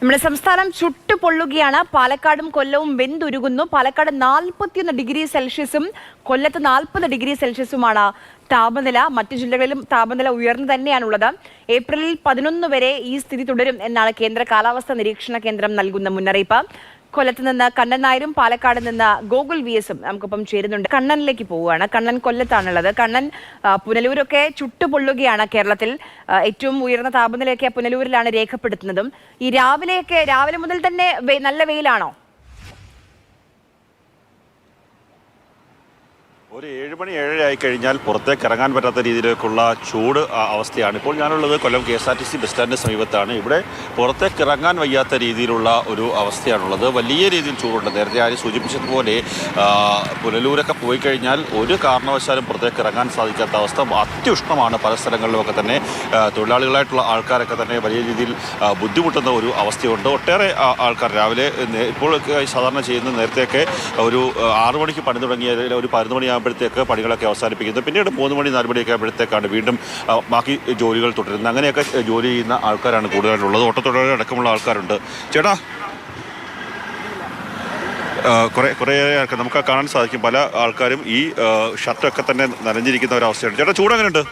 നമ്മുടെ സംസ്ഥാനം ചുട്ടുപൊള്ളുകയാണ്. പാലക്കാടും കൊല്ലവും വെന്തുരുകുന്നു. പാലക്കാട് 41 ഡിഗ്രി സെൽഷ്യസും കൊല്ലത്ത് 40 ഡിഗ്രി സെൽഷ്യസുമാണ് താപനില. മറ്റു ജില്ലകളിലും താപനില ഉയർന്നു തന്നെയാണുള്ളത്. ഏപ്രിൽ 11 വരെ ഈ സ്ഥിതി തുടരും എന്നാണ് കേന്ദ്ര കാലാവസ്ഥാ നിരീക്ഷണ കേന്ദ്രം നൽകുന്ന മുന്നറിയിപ്പ്. കൊല്ലത്ത് നിന്ന് കണ്ണൻ നായരും പാലക്കാട് നിന്ന് ഗോകുൽ VS നമുക്കൊപ്പം ചേരുന്നുണ്ട്. കണ്ണനിലേക്ക് പോവുകയാണ്. കണ്ണൻ കൊല്ലത്താണുള്ളത്. കണ്ണൻ, പുനലൂരൊക്കെ ചുട്ടുപൊള്ളുകയാണ്. കേരളത്തിൽ ഏറ്റവും ഉയർന്ന താപനിലയൊക്കെ പുനലൂരിലാണ് രേഖപ്പെടുത്തുന്നതും. ഈ രാവിലെ മുതൽ തന്നെ നല്ല വെയിലാണോ? ഒരു 7 മണി 7:30 ആയി കഴിഞ്ഞാൽ പുറത്തേക്ക് ഇറങ്ങാൻ പറ്റാത്ത രീതിയിലേക്കുള്ള ചൂട് അവസ്ഥയാണ്. ഇപ്പോൾ ഞാനുള്ളത് കൊല്ലം KSRTC ബസ് സ്റ്റാൻഡിന് സമീപത്താണ്. ഇവിടെ പുറത്തേക്ക് ഇറങ്ങാൻ വയ്യാത്ത രീതിയിലുള്ള ഒരു അവസ്ഥയാണുള്ളത്. വലിയ രീതിയിൽ ചൂടുണ്ട്. നേരത്തെ ആരും സൂചിപ്പിച്ചതുപോലെ പുനലൂരൊക്കെ പോയി കഴിഞ്ഞാൽ ഒരു കാരണവശാലും പുറത്തേക്ക് ഇറങ്ങാൻ സാധിക്കാത്ത അവസ്ഥ. അത്യുഷ്ണമാണ് പല സ്ഥലങ്ങളിലുമൊക്കെ തന്നെ. തൊഴിലാളികളായിട്ടുള്ള ആൾക്കാരൊക്കെ തന്നെ വലിയ രീതിയിൽ ബുദ്ധിമുട്ടുന്ന ഒരു അവസ്ഥയുണ്ട്. ഒട്ടേറെ ആൾക്കാർ രാവിലെ ഇപ്പോൾ സാധാരണ ചെയ്യുന്ന നേരത്തെയൊക്കെ ഒരു 6 മണിക്ക് പണി തുടങ്ങിയ ഒരു 11 മണിയാകുമ്പോഴത്തേക്ക് പണികളൊക്കെ അവസാനിപ്പിക്കുന്നത്. പിന്നീട് 3 മണി 4 മണിയൊക്കെ ആകുമ്പോഴത്തേക്കാണ് വീണ്ടും ബാക്കി ജോലികൾ തുടരുന്നത്. അങ്ങനെയൊക്കെ ജോലി ചെയ്യുന്ന ആൾക്കാരാണ് കൂടുതലായിട്ടുള്ളത്. ഓട്ടത്തൊഴിലാളി അടക്കമുള്ള ആൾക്കാരുണ്ട്. ചേട്ടാ, കുറേ ആൾക്കാർ നമുക്ക് കാണാൻ സാധിക്കും. പല ആൾക്കാരും ഈ ഷർട്ടൊക്കെ തന്നെ നനഞ്ഞിരിക്കുന്ന ഒരവസ്ഥയുണ്ട്. ചേട്ടാ, ചൂട് എങ്ങനെയുണ്ട്?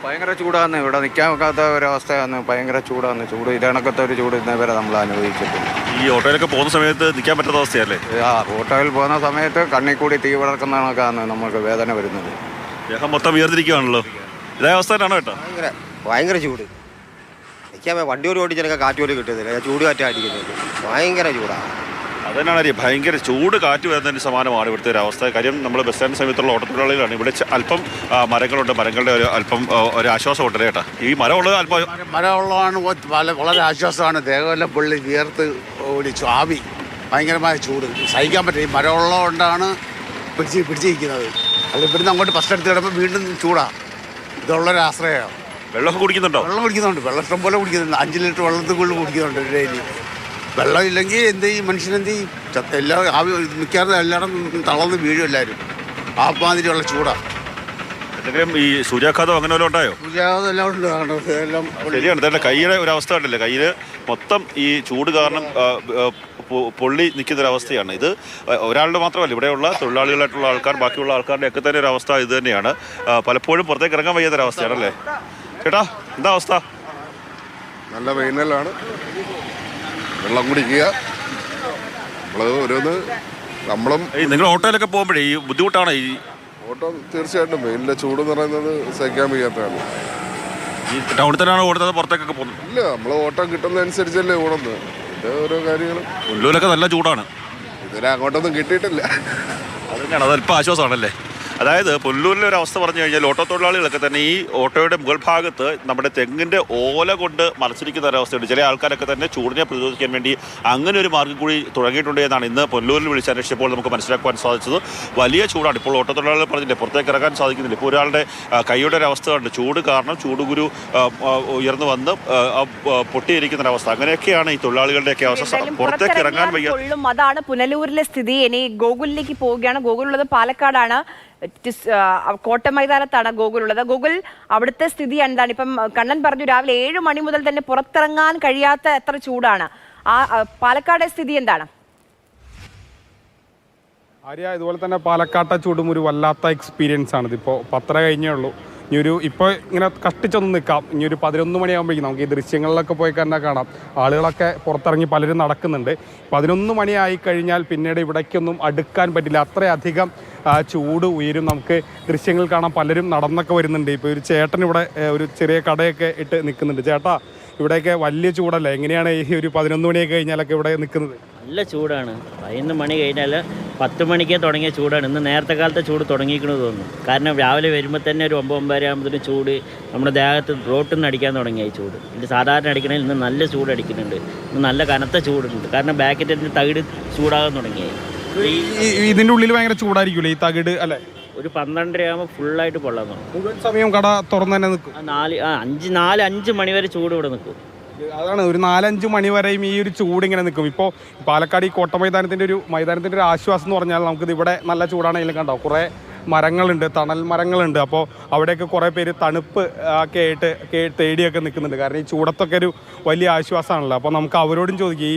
ഭയങ്കര ചൂടാണ്. ഇവിടെ നിൽക്കാൻ ഒക്കാത്ത ഒരവസ്ഥയാണ്. ഭയങ്കര ചൂടാണ്. ഇതണക്കത്തെ ഒരു ചൂട് ഇന്നേവരെ നമ്മൾ അനുഭവിച്ചിട്ടുണ്ട്. ഈ ഓട്ടോയിലൊക്കെ പോകുന്ന സമയത്ത് നിൽക്കാൻ പറ്റാത്ത അവസ്ഥയല്ലേ? ഓട്ടോയിൽ പോകുന്ന സമയത്ത് കണ്ണിൽ കൂടി തീ വിളർക്കുന്ന കണക്കാണ് നമുക്ക് വേദന വരുന്നത്. ദേഹം മൊത്തം ഉയർന്നിരിക്കുകയാണല്ലോ. ഇതേ അവസ്ഥ തന്നെയാണോ കേട്ടോ? ഭയങ്കര ചൂട്. നിൽക്കാൻ വണ്ടി ഒരു ഓടിച്ചെടുക്കാൻ കാറ്റ് പോലും കിട്ടുന്നില്ല. ചൂട് കാറ്റ് അടിക്കുന്നത് ഭയങ്കര ചൂടാണ്. അതന്നെയാണ് അറിയാം. ഭയങ്കര ചൂട് കാറ്റ് വരുന്നതിന് സമാനമാണ് ഇവിടുത്തെ ഒരു അവസ്ഥ. കാര്യം നമ്മൾ ബസ് സ്റ്റാൻഡ് സമയത്തുള്ള ഓട്ടത്തൊഴിലാളികളാണ്. ഇവിടെ അല്പം മരങ്ങളുണ്ട്. മരങ്ങളുടെ അല്പം ഒരു ആശ്വാസം ഉണ്ട് കേട്ടോ. ഈ മരമുള്ളത് മരമുള്ളതാണ് വളരെ ആശ്വാസമാണ്. ദേഹമെല്ലാം പൊള്ളി വിയർത്ത് ഓടിച്ചു. ആവി ഭയങ്കരമായ ചൂട് സഹിക്കാൻ പറ്റും. ഈ മരമുള്ളതുകൊണ്ടാണ് പിടിച്ചിരിക്കുന്നത്. അല്ല, ഇവിടുന്ന് അങ്ങോട്ട് ബസ് എടുത്ത് കിടമ്പോൾ വീണ്ടും ചൂടാണ്. ഇതുള്ളൊരു ആശ്രയമാണ്. വെള്ളമൊക്കെ കുടിക്കുന്നുണ്ടോ? വെള്ളം കുടിക്കുന്നുണ്ട്. വെള്ളം ഇഷ്ടം പോലെ കുടിക്കുന്നുണ്ട്. 5 ലിറ്റർ വെള്ളത്തിൽ കൂടുതൽ കുടിക്കുന്നുണ്ട് ഡെയിലി. വെള്ളം ഇല്ലെങ്കിൽ എന്ത് ചെയ്യും? മനുഷ്യനെന്ത് ചെയ്യും? മിക്കവാറും എല്ലായിടം തളർന്ന് വീഴും എല്ലാവരും. ആ മാതിരിയുള്ള ചൂടാണ്. എന്തെങ്കിലും ഈ സൂര്യാഘാതം അങ്ങനെ വല്ലതും ഉണ്ടായോ? സൂര്യാഘാതം എല്ലാം ഉണ്ട്. എല്ലാം ശരിയാണ്. തന്നെ കയ്യിലെ ഒരു അവസ്ഥ ഉണ്ടല്ലേ, കയ്യിൽ മൊത്തം ഈ ചൂട് കാരണം പൊള്ളി നിൽക്കുന്നൊരവസ്ഥയാണ്. ഇത് ഒരാളുടെ മാത്രമല്ല, ഇവിടെയുള്ള തൊഴിലാളികളായിട്ടുള്ള ആൾക്കാർ, ബാക്കിയുള്ള ആൾക്കാരുടെ ഒക്കെ തന്നെ ഒരു അവസ്ഥ ഇത് തന്നെയാണ്. പലപ്പോഴും പുറത്തേക്ക് ഇറങ്ങാൻ വയ്യാത്തൊരവസ്ഥയാണല്ലേ ചേട്ടാ? എന്താ അവസ്ഥ? നല്ല വേനലാണ്. വെള്ളം കുടിക്കുക. നമ്മളും നിങ്ങൾ ഓട്ടോയിലൊക്കെ പോകുമ്പോഴേ ഈ ബുദ്ധിമുട്ടാണ്. ഈ ഓട്ടോ തീർച്ചയായിട്ടും വെയിലിൻ്റെ ചൂട് എന്ന് പറയുന്നത് സഹിക്കാൻ വയ്യാത്തതാണ്. ഈ ടൗണിൽ തന്നെയാണ് ഓടുന്നത്, പുറത്തേക്കൊക്കെ പോകുന്നത്? ഇല്ല, നമ്മൾ ഓട്ടം കിട്ടുന്നതനുസരിച്ചല്ലേ ഓടുന്നത്. ഇതിൻ്റെ ഓരോ കാര്യങ്ങളും. ഉള്ളൂരൊക്കെ നല്ല ചൂടാണ്. ഇതുവരെ അങ്ങോട്ടൊന്നും കിട്ടിയിട്ടില്ല. അത് തന്നെയാണ്. അതല്പം ആശ്വാസമാണല്ലേ? അതായത് പുനലൂരിലെ ഒരു അവസ്ഥ പറഞ്ഞു കഴിഞ്ഞാൽ ഓട്ടോ തൊഴിലാളികളൊക്കെ തന്നെ ഈ ഓട്ടോയുടെ മുകൾ ഭാഗത്ത് നമ്മുടെ തെങ്ങിൻ്റെ ഓല കൊണ്ട് മറച്ചിരിക്കുന്ന ഒരവസ്ഥയുണ്ട്. ചില ആൾക്കാരൊക്കെ തന്നെ ചൂടിനെ പ്രതിരോധിക്കാൻ വേണ്ടി അങ്ങനെ ഒരു മാർഗ്ഗം കൂടി തുടങ്ങിയിട്ടുണ്ട് എന്നാണ് ഇന്ന് പുനലൂരിൽ വിളിച്ചന്വേഷിച്ചപ്പോൾ നമുക്ക് മനസ്സിലാക്കുവാൻ സാധിച്ചത്. വലിയ ചൂടാണ്. ഇപ്പോൾ ഓട്ടോ തൊഴിലാളികൾ പറഞ്ഞില്ലേ, പുറത്തേക്ക് ഇറങ്ങാൻ സാധിക്കുന്നില്ല. ഇപ്പോൾ ഒരാളുടെ കൈയുടെ ഒരു അവസ്ഥ ഉണ്ട്. ചൂട് കാരണം ചൂടുകുരു ഉയർന്നു വന്ന് പൊട്ടിയിരിക്കുന്നൊരവസ്ഥ. അങ്ങനെയൊക്കെയാണ് ഈ തൊഴിലാളികളുടെയൊക്കെ അവസ്ഥ. പുറത്തേക്ക് ഇറങ്ങാൻ വയ്യ. അതാണ് പുനലൂരിലെ സ്ഥിതി. ഇനി ഗോകുലിലേക്ക് പോവുകയാണ്. ഗോകുലുള്ളത് പാലക്കാടാണ്. കോട്ടയം മൈതാനത്താണ് ഗോകുലുള്ളത്. ഗോകുൽ, അവിടുത്തെ സ്ഥിതി എന്താണ്? ഇപ്പം കണ്ണൻ പറഞ്ഞു രാവിലെ 7 മണി മുതൽ തന്നെ പുറത്തിറങ്ങാൻ കഴിയാത്ത എത്ര ചൂടാണ്. പാലക്കാട് സ്ഥിതി എന്താണ്? ആര്യ, ഇതുപോലെ തന്നെ പാലക്കാട്ടെ ചൂടും ഒരു വല്ലാത്ത എക്സ്പീരിയൻസ് ആണ്. ഇതിപ്പോൾ 10 കഴിഞ്ഞേ ഉള്ളൂ. ഇപ്പോൾ ഇങ്ങനെ കഷ്ടിച്ചൊന്നും നിൽക്കാം. ഇനി ഒരു 11 മണിയാകുമ്പോഴേക്കും നമുക്ക് ഈ ദൃശ്യങ്ങളിലൊക്കെ പോയി തന്നെ കാണാം. ആളുകളൊക്കെ പുറത്തിറങ്ങി പലരും നടക്കുന്നുണ്ട്. 11 മണിയായി കഴിഞ്ഞാൽ പിന്നീട് ഇവിടേക്കൊന്നും അടുക്കാൻ പറ്റില്ല. അത്രയധികം ചൂട് ഉയരും. നമുക്ക് ദൃശ്യങ്ങൾ കാണാം. പലരും നടന്നൊക്കെ വരുന്നുണ്ട്. ഇപ്പോൾ ഒരു ചേട്ടൻ ഇവിടെ ഒരു ചെറിയ കടയൊക്കെ ഇട്ട് നിൽക്കുന്നുണ്ട്. ചേട്ടാ, ഇവിടെയൊക്കെ വലിയ ചൂടല്ലേ? എങ്ങനെയാണ് ഈ ഒരു 11 മണിയൊക്കെ കഴിഞ്ഞാലൊക്കെ ഇവിടെ നിൽക്കുന്നത്? നല്ല ചൂടാണ്. 11 മണി കഴിഞ്ഞാൽ 10 മണിക്കേ തുടങ്ങിയ ചൂടാണ്. ഇന്ന് നേരത്തെ കാലത്തെ ചൂട് തുടങ്ങിയിരിക്കണമെന്ന് തോന്നുന്നു. കാരണം രാവിലെ വരുമ്പോൾ തന്നെ ഒരു 9-9:30 ആകുമ്പോഴത്തേനും ചൂട് നമ്മുടെ ദേഹത്ത് റോട്ടിൽ നിന്ന് അടിക്കാൻ തുടങ്ങിയ ഈ ചൂട്. ഇത് സാധാരണ അടിക്കണമെങ്കിൽ ഇന്ന് നല്ല ചൂട് അടിക്കുന്നുണ്ട്. ഇന്ന് നല്ല കനത്ത ചൂടുണ്ട്. കാരണം ബാക്കറ്റിൻ്റെ തകിട് ചൂടാകാൻ തുടങ്ങിയായി. ഇതിൻ്റെ ഉള്ളിൽ ഭയങ്കര ചൂടായിരിക്കുമല്ലേ ഈ തകിട്? അല്ലേ, ഒരു 12:30 ആകുമ്പോൾ ഫുള്ളായിട്ട് പൊള്ളാൻ തുടങ്ങും. മുഴുവൻ സമയം കട തുറന്ന് തന്നെ നിൽക്കും. 4-5 മണി വരെ ചൂട് ഇവിടെ നിൽക്കും. അതാണ്, ഒരു 4-5 മണി വരെയും ഈ ഒരു ചൂട് ഇങ്ങനെ നിൽക്കും. ഇപ്പോൾ പാലക്കാട് ഈ കോട്ട മൈതാനത്തിൻ്റെ ഒരു ആശ്വാസം എന്ന് പറഞ്ഞാൽ നമുക്കിത് ഇവിടെ നല്ല ചൂടാണെങ്കിലും കണ്ടോ, കുറേ മരങ്ങളുണ്ട്, തണൽ മരങ്ങളുണ്ട്. അപ്പോൾ അവിടെയൊക്കെ കുറേ പേര് തണുപ്പ് ഒക്കെ ആയിട്ട് തേടിയൊക്കെ നിൽക്കുന്നുണ്ട്. കാരണം ഈ ചൂടത്തൊക്കെ ഒരു വലിയ ആശ്വാസമാണല്ലോ. അപ്പോൾ നമുക്ക് അവരോടും ചോദിക്കും ഈ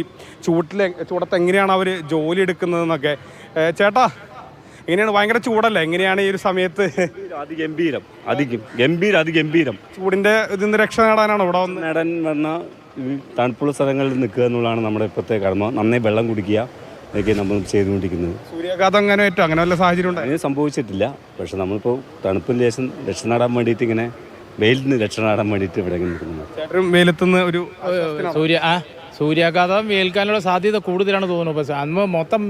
ചൂടത്ത് എങ്ങനെയാണ് അവർ ജോലി എടുക്കുന്നതെന്നൊക്കെ. ചേട്ടാ, എങ്ങനെയാണ്? ഭയങ്കര ചൂടല്ലേ? എങ്ങനെയാണ് ഈ ഒരു സമയത്ത്? അതിഗംഭീരം ചൂടിൻ്റെ ഇതിന്ന് രക്ഷ നേടാനാണ് ഇവിടെ വന്ന് നേടാൻ വന്ന തണുപ്പുള്ള സ്ഥലങ്ങളിൽ നിൽക്കുക എന്നുള്ളതാണ് നമ്മുടെ ഇപ്പോഴത്തെ കടമ. നന്നായി വെള്ളം കുടിക്കുക, ഇതൊക്കെ നമ്മൾ ചെയ്തുകൊണ്ടിരിക്കുന്നത്. സൂര്യാഘാതം അങ്ങനെ പറ്റും? അങ്ങനെ വല്ല സാഹചര്യം ഉണ്ട്? അതിന് സംഭവിച്ചിട്ടില്ല. പക്ഷെ നമ്മളിപ്പോൾ തണുപ്പിന് ശേഷം രക്ഷ നേടാൻ വേണ്ടിയിട്ട് ഇങ്ങനെ വെയിലിൽ നിന്ന് രക്ഷ നേടാൻ വേണ്ടിയിട്ട് ഇവിടെ നിൽക്കുന്നു. ചേട്ടൻ വെയിലത്തുനിന്ന് ഒരു സൂര്യാഘാതം ഏൽക്കാനുള്ള സാധ്യത കൂടുതലാണ് തോന്നുന്നു. പക്ഷേ അന്ന് മൊത്തം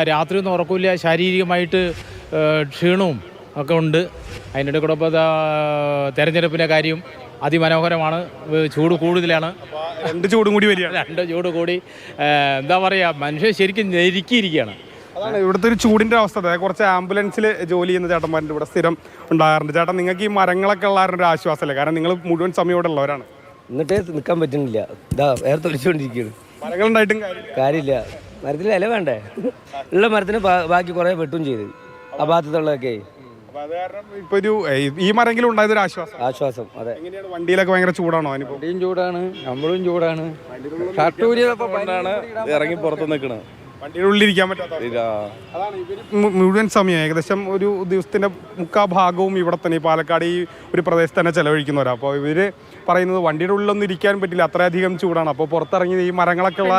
രാത്രി ഒന്നും ഉറക്കില്ല, ശാരീരികമായിട്ട് ക്ഷീണവും ഒക്കെ ഉണ്ട്. അതിനിടെ കൂടെ ഇപ്പോൾ തെരഞ്ഞെടുപ്പിൻ്റെ കാര്യം അതിമനോഹരമാണ്. ചൂട് കൂടുതലാണ്, രണ്ട് ചൂടും കൂടി വരികയാണ്. രണ്ട് ചൂട് കൂടി എന്താ പറയുക, മനുഷ്യൻ ശരിക്കും ഞെരുക്കിയിരിക്കുകയാണ്. അതാണ് ഇവിടുത്തെ ഒരു ചൂടിൻ്റെ അവസ്ഥ. കുറച്ച് ആംബുലൻസിൽ ജോലി ചെയ്യുന്ന ചേട്ടന്മാരുടെ ഇവിടെ സ്ഥിരം ഉണ്ടാകാറുണ്ട്. ചേട്ടൻ, നിങ്ങൾക്ക് ഈ മരങ്ങളൊക്കെ ഉള്ളവരുടെ ഒരു ആശ്വാസമല്ലേ? കാരണം നിങ്ങൾ മുഴുവൻ സമയം ഇവിടെ ഉള്ളവരാണ്. എന്നിട്ടേ നിൽക്കാൻ പറ്റുന്നില്ല. ഇതാ വേറെ തൊലിച്ചുകൊണ്ടിരിക്കുകയാണ്. മരങ്ങളുണ്ടായിട്ടും കാര്യമില്ല. മരത്തിൽ ഇല വേണ്ടേ? ഉള്ള മരത്തിന് ബാക്കി കുറേ വെട്ടും ചെയ്ത് ആ ഭാഗത്തുള്ളതൊക്കെ. ഇപ്പൊ ഒരു ഈ മരങ്കിലും ഉണ്ടായതൊരു ആശ്വാസം. അതെ. എങ്ങനെയാണ്? വണ്ടിയിലൊക്കെ ഭയങ്കര ചൂടാണോ? വണ്ടിയും ചൂടാണ്, നമ്മളും ചൂടാണ്. ഷർട്ടൂരിയതാണ് ഇറങ്ങി പുറത്ത് നിൽക്കണത്. വണ്ടിയുടെ ഉള്ളിലിരിക്കാൻ പറ്റാത്ത അതാണ്. ഇവർ മുഴുവൻ സമയം ഏകദേശം ഒരു ദിവസത്തിന്റെ മുക്കാ ഭാഗവും ഇവിടെ തന്നെ പാലക്കാട് ഈ ഒരു പ്രദേശത്ത് തന്നെ ചെലവഴിക്കുന്നവരാണ്. അപ്പോൾ ഇവര് പറയുന്നത് വണ്ടിയുടെ ഉള്ളിലൊന്നും ഇരിക്കാൻ പറ്റില്ല, അത്രയധികം ചൂടാണ്. അപ്പോൾ പുറത്തിറങ്ങി ഈ മരങ്ങളൊക്കെ ഉള്ള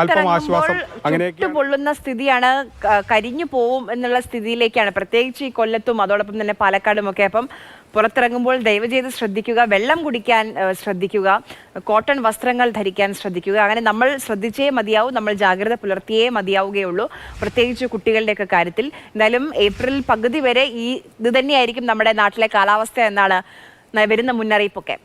അല്പം ആശ്വാസം. അങ്ങനെയൊക്കെ പൊള്ളുന്ന സ്ഥിതിയാണ്, കരിഞ്ഞു പോവും എന്നുള്ള സ്ഥിതിയിലേക്കാണ് പ്രത്യേകിച്ച് ഈ കൊല്ലത്തും അതോടൊപ്പം തന്നെ പാലക്കാടും ഒക്കെ. അപ്പം പുറത്തിറങ്ങുമ്പോൾ ദയവ് ചെയ്ത് ശ്രദ്ധിക്കുക, വെള്ളം കുടിക്കാൻ ശ്രദ്ധിക്കുക, കോട്ടൺ വസ്ത്രങ്ങൾ ധരിക്കാൻ ശ്രദ്ധിക്കുക. അങ്ങനെ നമ്മൾ ശ്രദ്ധിച്ചേ മതിയാവും, നമ്മൾ ജാഗ്രത പുലർത്തിയേ മതിയാവുകയുള്ളൂ, പ്രത്യേകിച്ച് കുട്ടികളുടെയൊക്കെ കാര്യത്തിൽ. എന്തായാലും ഏപ്രിൽ പകുതി വരെ ഇത് തന്നെയായിരിക്കും നമ്മുടെ നാട്ടിലെ കാലാവസ്ഥ എന്നാണ് വരുന്ന മുന്നറിയിപ്പൊക്കെ.